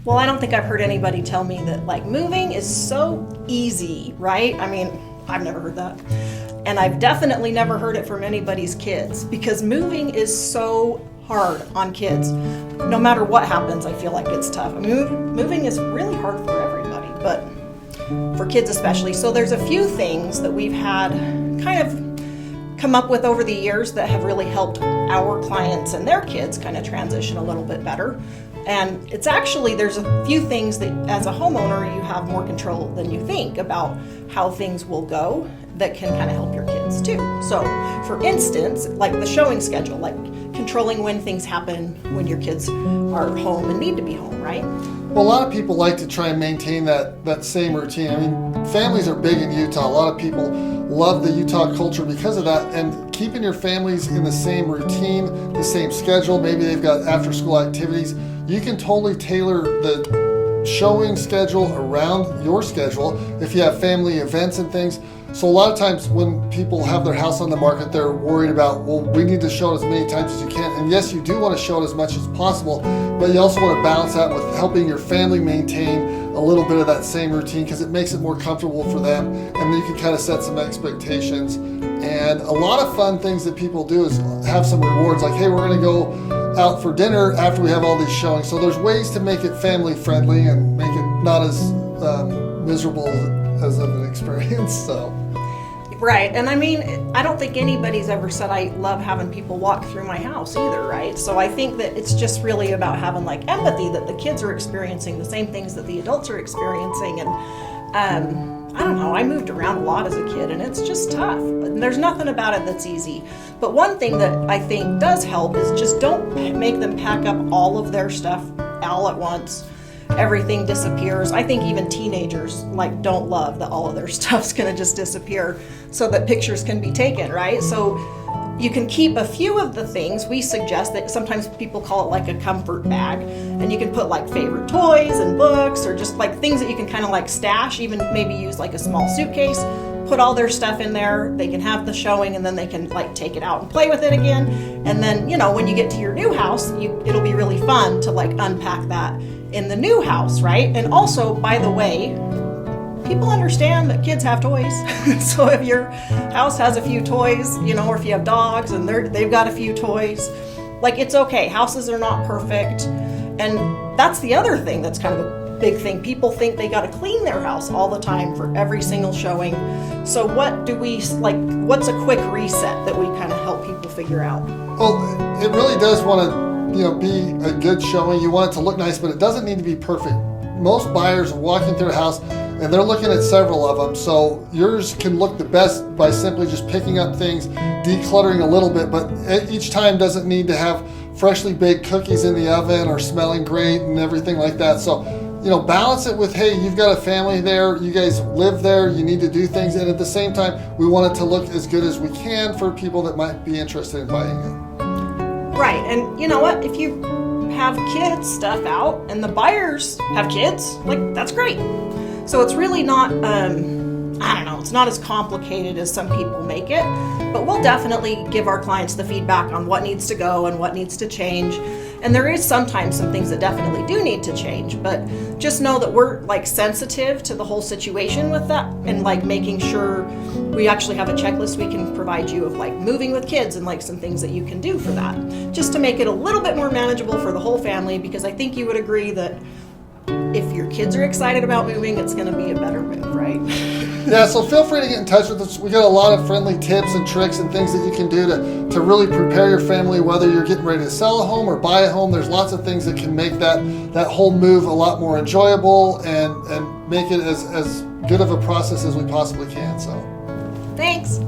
Well, I don't think I've heard anybody tell me that like moving is so easy, right? I mean, I've never heard that. And I've definitely never heard it from anybody's kids, because moving is so hard on kids. No matter what happens, I feel like it's tough. I mean, moving is really hard for everybody, but for kids especially. So there's a few things that we've had kind of come up with over the years that have really helped our clients and their kids kind of transition a little bit better. And it's actually, there's a few things that as a homeowner, you have more control than you think about how things will go that can kind of help your kids too. So for instance, like the showing schedule, like controlling when things happen when your kids are home and need to be home, right? Well, a lot of people like to try and maintain that same routine. I mean, families are big in Utah. A lot of people love the Utah culture because of that, and keeping your families in the same routine, the same schedule, maybe they've got after school activities, you can totally tailor the showing schedule around your schedule if you have family events and things. So a lot of times when people have their house on the market, they're worried about, well, we need to show it as many times as you can. And yes, you do want to show it as much as possible, but you also want to balance that with helping your family maintain a little bit of that same routine, because it makes it more comfortable for them. And then you can kind of set some expectations. And a lot of fun things that people do is have some rewards, like, hey, we're going to go out for dinner after we have all these showings. So there's ways to make it family friendly and make it not as miserable as of an experience. So. Right, and I mean, I don't think anybody's ever said I love having people walk through my house either, right? So I think that it's just really about having like empathy that the kids are experiencing the same things that the adults are experiencing. And I don't know, I moved around a lot as a kid and it's just tough. There's nothing about it that's easy. But one thing that I think does help is just don't make them pack up all of their stuff all at once. Everything disappears. I think even teenagers like don't love that all of their stuff's gonna just disappear so that pictures can be taken, right? So you can keep a few of the things. We suggest that sometimes people call it like a comfort bag, and you can put like favorite toys and books or just like things that you can kind of like stash, even maybe use like a small suitcase, put all their stuff in there. They can have the showing and then they can like take it out and play with it again. And then, you know, when you get to your new house, it'll be really fun to like unpack that in the new house, right? And also, by the way, people understand that kids have toys. So if your house has a few toys, you know, or if you have dogs and they've got a few toys, like it's okay. Houses are not perfect. And that's the other thing that's kind of a big thing. People think they got to clean their house all the time for every single showing. So what's a quick reset that we kind of help people figure out? Well, it really does want to be a good showing. You want it to look nice, but it doesn't need to be perfect. Most buyers are walking through a house and they're looking at several of them. So yours can look the best by simply just picking up things, decluttering a little bit, but each time doesn't need to have freshly baked cookies in the oven or smelling great and everything like that. So, balance it with, hey, you've got a family there, you guys live there, you need to do things. And at the same time, we want it to look as good as we can for people that might be interested in buying it. Right, and you know what? If you have kids stuff out and the buyers have kids, like that's great. So it's really not, it's not as complicated as some people make it, but we'll definitely give our clients the feedback on what needs to go and what needs to change. And there is sometimes some things that definitely do need to change, but just know that we're like sensitive to the whole situation with that and like making sure we actually have a checklist we can provide you of like moving with kids and like some things that you can do for that, just to make it a little bit more manageable for the whole family, because I think you would agree that if your kids are excited about moving, it's going to be a better move, right? Yeah, so feel free to get in touch with us. We got a lot of friendly tips and tricks and things that you can do to really prepare your family, whether you're getting ready to sell a home or buy a home. There's lots of things that can make that whole move a lot more enjoyable and make it as good of a process as we possibly can. So, thanks.